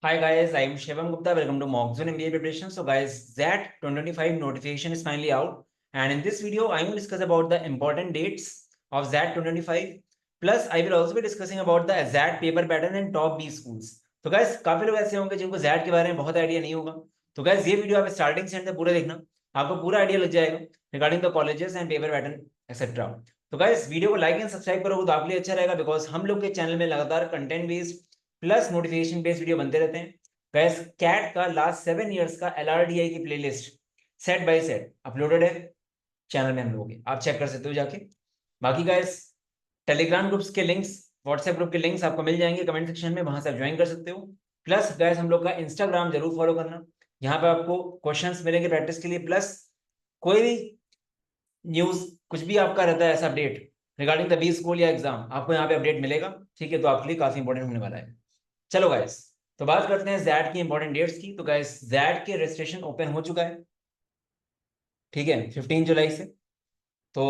Hi guys, I am Shivam Gupta. Welcome to Mockzone MBA Preparation. So guys, ZAT 2025 notification is finally out, and in this video, I will discuss about the important dates of ZAT 2025. Plus, I will also be discussing about the ZAT paper pattern and top B schools. तो guys, काफी लोग ऐसे होंगे जिनको ZAT के बारे में बहुत आइडिया नहीं होगा. तो guys, ये वीडियो आप स्टार्टिंग से एंड तक पूरा देखना, आपको पूरा आइडिया लग जाएगा regarding the colleges and paper pattern etcetera. तो गाइस, वीडियो को लाइक एंड सब्सक्राइब करोगे तो आपके लिए अच्छा रहेगा, बिकॉज हम लोग के चैनल में लगातार content based plus notification based video बनते रहते हैं. गैस, कैट का लास्ट 7 इयर्स का LRDI की playlist set by set uploaded है चैनल में हम लोग, आप चेक कर सकते हो जाके. बाकी गैस, टेलीग्राम ग्रुप्स के लिंक्स, व्हाट्सएप ग्रुप के लिंक्स आपको मिल जाएंगे कमेंट सेक्शन में, वहां से आप ज्वाइन कर सकते हो. प्लस गैस, हम लोग का इंस्टाग्राम जरूर फॉलो करना, यहाँ पे आपको क्वेश्चंस मिलेंगे प्रैक्टिस के लिए. प्लस कोई भी न्यूज, कुछ भी आपका रहता है ऐसा update regarding the B school या एग्जाम, आपको यहाँ पे अपडेट मिलेगा. ठीक है, तो आपके लिए काफी इंपॉर्टेंट होने वाला है. चलो गाइस, तो बात करते हैं जैट की इंपॉर्टेंट डेट्स की. तो गाइस, जैट के रजिस्ट्रेशन ओपन हो चुका है, ठीक है, 15 जुलाई से. तो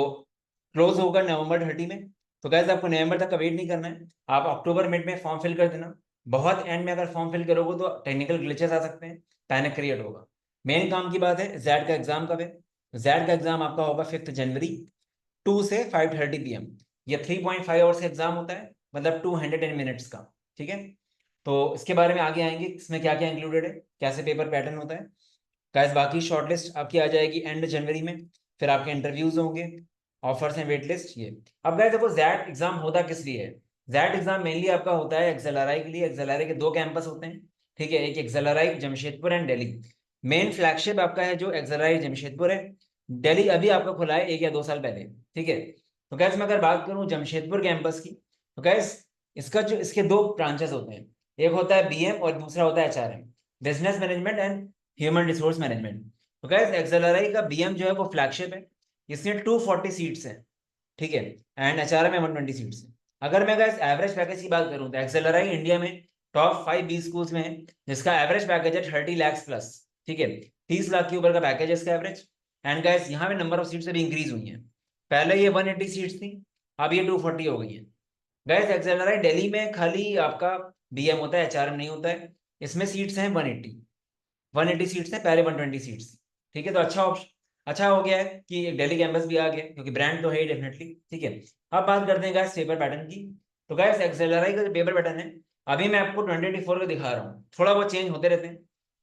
क्लोज होगा नवंबर 30 में. तो गाइस, आपको नवंबर तक का वेट नहीं करना है, आप अक्टूबर मिड में फॉर्म फिल कर देना. बहुत एंड में अगर फॉर्म फिल करोगे तो टेक्निकल ग्लिचेस आ सकते हैं, पैनिक क्रिएट होगा. मेन काम की बात है, जैट का एग्जाम कब है? जैट का एग्जाम आपका होगा 5 जनवरी 2 से 5:30 PM. ये 3.5 आवर्स का एग्जाम होता है, मतलब 210 मिनट्स का. ठीक है, तो इसके बारे में आगे आएंगे, इसमें क्या क्या इंक्लूडेड है, कैसे पेपर पैटर्न होता है. गाइस, बाकी शॉर्टलिस्ट आपकी आ जाएगी एंड जनवरी में, फिर आपके इंटरव्यूज होंगे, ऑफर्स एंड वेट लिस्ट. ये अब गाइस देखो, जैट एग्जाम होता किस लिए है? जैट एग्जाम मेनली आपका होता है एक्सएलआरआई के लिए. एक्सएलआरआई के 2 कैंपस होते हैं, ठीक है, एक XLRI Jamshedpur and Delhi. Main flagship आपका है जो एक्सएलआरआई जमशेदपुर है. दिल्ली अभी आपका खुला है 1 या 2 साल पहले. ठीक है, तो गैस मैं अगर बात करूं जमशेदपुर कैंपस की, तो गैस इसका जो इसके 2 ब्रांचेस होते हैं, एक होता है BM और दूसरा होता है HRM, business management and human resource management. तो गैस, एक्सएलआरआई का BM जो है वो फ्लैगशिप है, इसमें 240 सीट्स हैं, ठीक है, एंड HRM में 120 सीट्स हैं. अगर मैं गैस एवरेज पैकेज की बात करूं तो एक्सएलआरआई इंडिया में टॉप 5 बी स्कूल्स में है, जिसका एवरेज पैकेज है 30 लाख प्लस. ठीक है, 30 लाख के ऊपर का पैकेज है इसका एवरेज. एंड गैस, यहाँ पे नंबर ऑफ सीट्स अभी इंक्रीज हुई है, पहले ये 180 सीट्स थी, अब ये 240 हो गई है. गैस, एक्सेलराई दिल्ली में खाली आपका BM होता है, HRM नहीं होता है. इसमें सीट्स हैं 180 सीट्स हैं, पहले 120 सीट्स. ठीक है, तो अच्छा ऑप्शन, अच्छा हो गया है कि दिल्ली कैंपस भी आ गया, क्योंकि ब्रांड तो है ही डेफिनेटली. ठीक है, अब बात करते हैं गैस पेपर पैटर्न की. तो गैस, एक्सेलराई का जो पेपर पैटर्न है, अभी मैं आपको 2024 को दिखा रहा हूँ, थोड़ा बहुत चेंज होते रहते हैं.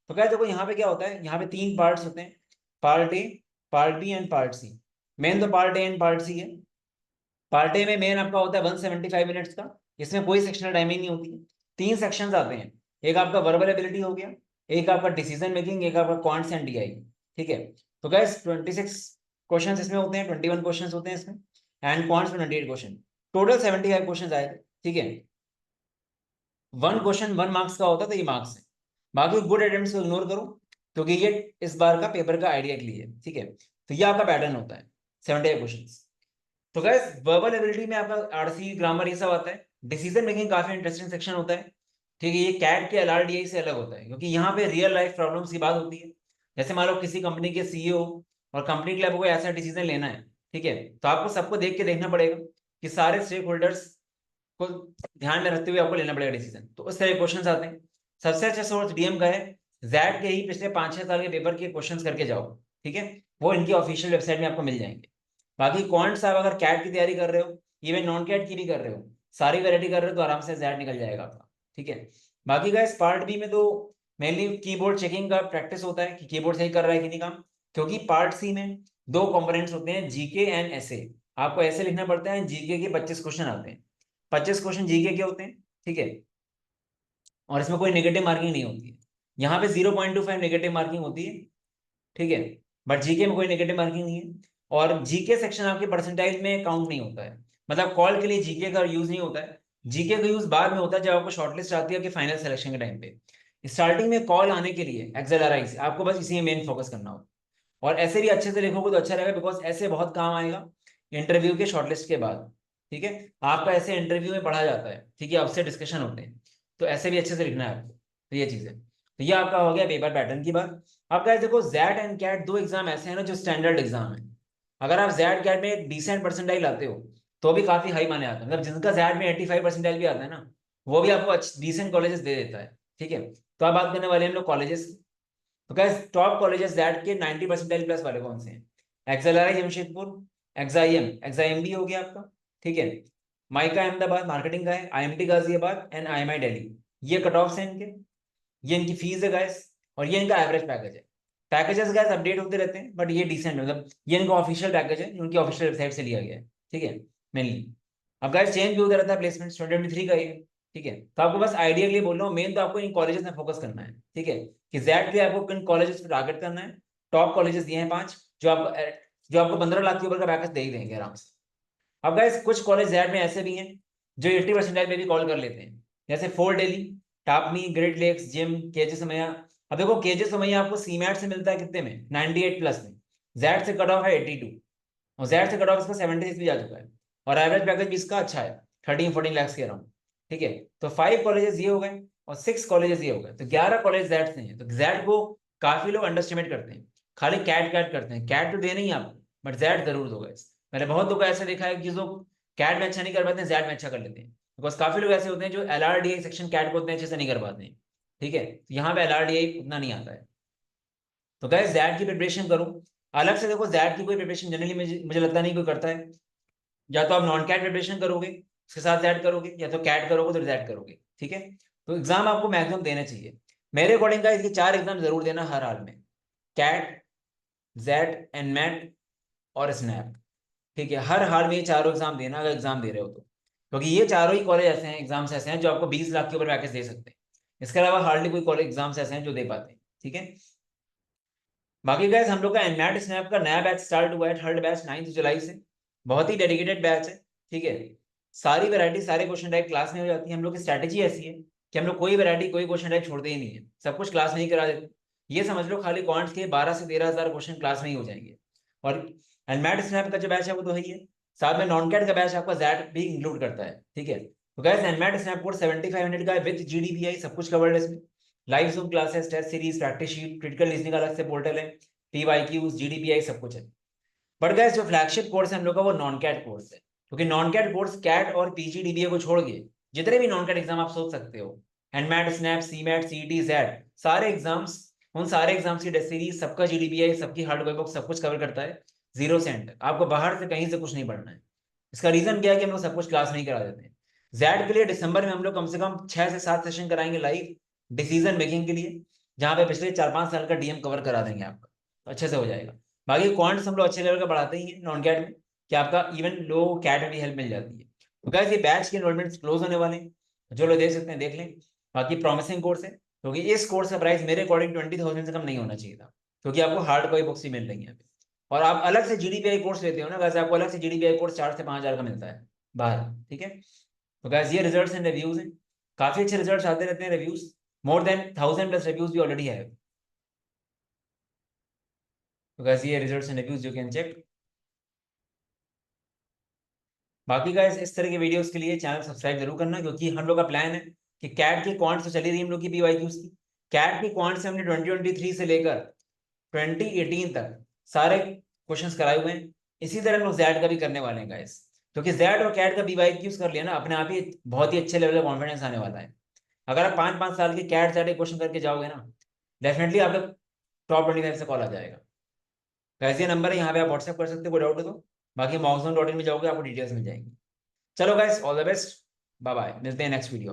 तो गैस देखो, यहाँ पे क्या होता है, यहाँ पे 3 पार्ट्स होते हैं, part A, part B and part C. Main तो part A and part C है. पार्ट ए में मेन आपका होता है 175 मिनट्स का, इसमें कोई सेक्शनल टाइमिंग नहीं होती है. 3 सेक्शंस आते हैं, एक आपका वर्बल एबिलिटी हो गया, एक आपका डिसीजन मेकिंग, एक आपका क्वांट्स एंड DI. ठीक है, तो गैस 26 क्वेश्चंस इसमें होते हैं, 21 क्वेश्चंस होते हैं इसमें, एंड क्वांट्स में 28 क्वेश्चन, टोटल 75 क्वेश्चंस आएगा. ठीक है, 1 क्वेश्चन 1 मार्क्स का होता है, तो ये मार्क्स है. बाकी गुड अटेम्प्ट्स को इग्नोर करो, क्योंकि ये इस बार का पेपर का आइडिया के लिए है. ठीक है, तो ये आपका पैटर्न होता है 75 क्वेश्चंस. तो गैस, वर्बल एबिलिटी में आपका RC ग्रामर ये सब आता है. डिसीजन मेकिंग काफी इंटरेस्टिंग सेक्शन होता है. ठीक है, ये कैट के LRDI से अलग होता है, क्योंकि यहाँ पे रियल लाइफ प्रॉब्लम्स की बात होती है. जैसे मान लो किसी कंपनी के CEO और कंपनी के लिए आपको ऐसा डिसीजन लेना है, ठीक है, तो आपको सबको देख के देखना पड़ेगा कि सारे स्टेक होल्डर्स को ध्यान में रखते हुए आपको लेना पड़ेगा डिसीजन. तो उस तरह के क्वेश्चन आते हैं. सबसे अच्छा सोर्स DM का है, जैट के ही पिछले 5-6 साल के पेपर के क्वेश्चन करके जाओ. ठीक है, वो इनकी ऑफिशियल वेबसाइट में आपको मिल जाएंगे. बाकी क्वांट्स, आप अगर कैट की तैयारी कर रहे हो, इवन नॉन कैट की भी कर रहे हो, सारी वैरायटी कर रहे हो, तो आराम से जैट निकल जाएगा आपका. ठीक है, बाकी गाइस, पार्ट बी में तो मेनली कीबोर्ड चेकिंग का प्रैक्टिस होता है कि कीबोर्ड सही कर रहा है कि नहीं काम. क्योंकि पार्ट सी में 2 कंपोनेंट्स होते हैं, GK एंड SA. आपको ऐसे लिखना पड़ता है, GK के 25 क्वेश्चन आते हैं, 25 क्वेश्चन GK के होते हैं. ठीक है, और इसमें कोई नेगेटिव मार्किंग नहीं होती है. यहाँ पे 0.25 नेगेटिव मार्किंग होती है. ठीक है, बट GK में कोई नेगेटिव मार्किंग नहीं है. और GK सेक्शन आपके परसेंटाइल में काउंट नहीं होता है, मतलब कॉल के लिए GK का यूज नहीं होता है. GK का यूज बाद में होता है, जब आपको शॉर्टलिस्ट आती है कि फाइनल सिलेक्शन के टाइम पे. स्टार्टिंग में कॉल आने के लिए एक्सेलआरआई से आपको बस इसी में मेन फोकस करना हो. और ऐसे भी अच्छे से लिखोगे तो अच्छा रहेगा, बिकॉज ऐसे बहुत काम आएगा इंटरव्यू के शॉर्टलिस्ट के बाद. ठीक है, आपका ऐसे इंटरव्यू में पढ़ा जाता है, ठीक है, आपसे डिस्कशन होते हैं, तो ऐसे भी अच्छे से लिखना है आपको. तो ये चीज़ है. तो ये आपका हो गया पेपर पैटर्न की बात. अब गाइस देखो, जैट एंड कैट 2 एग्जाम ऐसे हैं ना जो स्टैंडर्ड एग्जाम है. अगर आप जैट कैट में एक डिसेंट परसेंटाइल लाते हो तो भी काफी हाई माने आता है, मतलब जिनका जैट में 85 परसेंटाइल भी आता है ना, वो भी आपको डिसेंट कॉलेजेस दे देता है. ठीक है, तो आप बात करने वाले हैं हम लोग कॉलेजेस। तो गाइस टॉप कॉलेजेस दैट के 90 परसेंटाइल प्लस वाले कौन से हैं? एक्सएलआरआई जमशेदपुर, एक्साईएम हो गया आपका, ठीक है। माइका अहमदाबाद मार्केटिंग का है, IMT Ghaziabad and IMEI Delhi. ये कट ऑफ्स हैं इनके, ये इनकी फीस है गाइस, और ये इनका एवरेज पैकेज है। पैकेजेस गाइस अपडेट होते रहते हैं, बट ये डिसेंट मतलब ये इनका ऑफिशियल पैकेज है, उनकी ऑफिशियल वेबसाइट से लिया गया है, ठीक है मेनली। अब गाइस चेंज भी होता रहता है प्लेसमेंट, 2023 का ये, ठीक है। तो आपको बस आइडिया के लिए बोल रहा हूँ, मेन तो आपको इन कॉलेजेस में फोकस करना है, ठीक है, कि जैट के आपको किन कॉलेजेस पे टारगेट करना है। टॉप कॉलेजेस दिए हैं 5, जो आपको 15 लाख के ऊपर का पैकेज दे ही देंगे आराम से। अब गाइस कुछ कॉलेज जैट में ऐसे भी हैं जो 80% में भी कॉल कर लेते हैं, जैसे फोर्ट दिल्ली, टापनी, ग्रेट लेक्स, जिम, केजे समैया। अब देखो केजे समैया आपको सीमैट से मिलता है कितने में, 98 प्लस में। जैट से कट ऑफ है 82, और जैट से कट ऑफ इसका 76 भी जा चुका है, और एवरेज पैकेज भी इसका अच्छा है, 13-14 लाख के अराउंड, ठीक है। तो 5 कॉलेजेस ये हो गए और 6 कॉलेजेस ये हो गए, तो 11 कॉलेज जैट से हैं। तो जैट को काफी लोग अंडरस्टिमेट करते हैं, खाली कैट कैट करते हैं, कैट तो दे नहीं आपको, बट जैट जरूर दो गाइस। मैंने बहुत लोग ऐसे देखा है कि जो कैट में अच्छा नहीं कर पाते हैं जैट में अच्छा कर लेते हैं, बिकॉज काफी लोग ऐसे होते हैं जो एलआरडीआई सेक्शन कैट को उतने अच्छे से नहीं कर पाते हैं, ठीक है। तो यहाँ पे एलआरडीआई उतना नहीं आता है। तो गाइस जैट की प्रिपरेशन करो अलग से। देखो जैट की कोई प्रिपरेशन जनरली मुझे लगता नहीं कोई करता है। या तो आप नॉन कैट प्रिपरेशन करोगे उसके साथ जैट करोगे, या तो कैट करोगे तो जैट करोगे, ठीक है। तो एग्जाम आपको मैक्सिमम देना चाहिए मेरे अकॉर्डिंग का, इसके 4 एग्जाम जरूर देना हर हाल में, कैट, जेट, एनमैट और स्नैप, ठीक है। हर हाल में ये चारों एग्जाम देना अगर एग्जाम दे रहे हो तो, क्योंकि ये चारों ही कॉलेज ऐसे हैं, एग्जाम्स ऐसे हैं जो आपको 20 लाख के ऊपर पैकेज दे सकते हैं। इसके अलावा हार्डली कोई कॉलेज एग्जाम्स ऐसे हैं जो दे पाते हैं, ठीक है। बाकी गाइस हम लोग का एनमैट स्नैप का नया बैच स्टार्ट हुआ है, थर्ड बैच 9 जुलाई से। बहुत ही डेडिकेटेड बैच है, ठीक है। सारी वैरायटी सारे क्वेश्चन टाइप क्लास में हो जाती है। हम लोग की स्ट्रैटेजी ऐसी है कि हम लोग कोई वैरायटी कोई क्वेश्चन टाइप छोड़ते ही नहीं है, सब कुछ क्लास में ही करा देते हैं। ये समझ लो खाली क्वांट्स के 12 से 13 हज़ार क्वेश्चन क्लास में ही हो जाएंगे। और एनमैट स्नैप का जो बैच है वो तो है ही है, साथ में नॉन कैट का बैच आपका जैट भी इंक्लूड करता है, ठीक है। तो गाइस एनमैट स्नैप कोर्स 7500 का है विद जीडीपीआई, सब कुछ कवर्ड है इसमें। Live Zoom classes, test series, practice sheet, critical reasoning अलग से पोर्टल है, पीवाईक्यूज, जीडीपीआई सब कुछ है। बट गाइस जो फ्लैगशिप कोर्स है हम लोग का वो नॉन कैट कोर्स है, क्योंकि नॉन कैट कोर्स कैट और पीजीडीबीए को छोड़ के जितने भी नॉन कैट एग्जाम आप सोच सकते हो, NMAT, snap, CMAT, CET, Z, सारे एग्जाम्स, उन सारे एग्जाम्स की टेस्ट सीरीज, सबका जीडीपीआई, सबकी हार्ड कॉपी बुक, सब कुछ कवर करता है, 0 से 10 तक। आपको बाहर से कहीं से कुछ नहीं पढ़ना है। इसका रीजन क्या है कि हम लोग सब कुछ क्लास में ही करा देते हैं। जैड के लिए दिसंबर में हम लोग कम से कम 6 से 7 सेशन कराएंगे लाइव डिसीजन मेकिंग के लिए, जहां पे पिछले 4-5 साल का डीएम कवर करा देंगे आपका, तो अच्छे से हो जाएगा। बाकी क्वांट्स हम लोग अच्छे लेवल का बढ़ाते ही हैं नॉन कैट में, कि आपका इवन लो कैट में भी हेल्प मिल जाती है। तो गाइस ये बैच के एनरोलमेंट क्लोज होने वाले हैं, जो लोग देख सकते हैं देख लें। बाकी प्रॉमिसिंग कोर्स है, क्योंकि इस कोर्स का प्राइस मेरे अकॉर्डिंग 20,000 से कम नहीं होना चाहिए था, क्योंकि आपको हार्ड कॉपी बुक्स ही मिल रही है। और आप अलग से जीडीपीआई कोर्स लेते हो ना, वैसे आपको अलग से जीडीपीआई कोर्स 4 से 5 हज़ार का मिलता है बाहर, ठीक है। तो गाइस ये रिजल्ट्स एंड रिव्यूज हैं, काफी अच्छे रिजल्ट्स आते रहते हैं, रिव्यूज मोर देन 1000+ रिव्यूज भी ऑलरेडी है। तो गाइस ये results and reviews you can check. बाकी गाइस इस तरह के वीडियोस के लिए चैनल सब्सक्राइब जरूर करना, क्योंकि हम लोग का प्लान है कि कैट की क्वांट्स तो चली रही हम लोग की पीवाईक्यूज की, कैट की क्वांट्स हमने 2023 से लेकर 2018 तक सारे क्वेश्चंस कराए हुए हैं। इसी तरह हम लोग जैड का भी करने वाले हैं गाइस, क्योंकि जैड और कैट का पीवाईक्यूज कर लिया ना, अपने आप ही बहुत ही अच्छे लेवल का कॉन्फिडेंस आने वाला है। अगर आप 5-5 साल के कैट जैड क्वेश्चन करके जाओगे ना, डेफिनेटली आपका टॉप 25 से कॉल आ जाएगा। गाइस ये नंबर है, यहाँ पे आप व्हाट्सएप कर सकते हो, कोई डाउट हो तो। बाकी मॉक्सऑन.in में जाओगे आपको डिटेल्स मिल जाएंगी। चलो guys all the best, bye bye, मिलते हैं नेक्स्ट वीडियो में।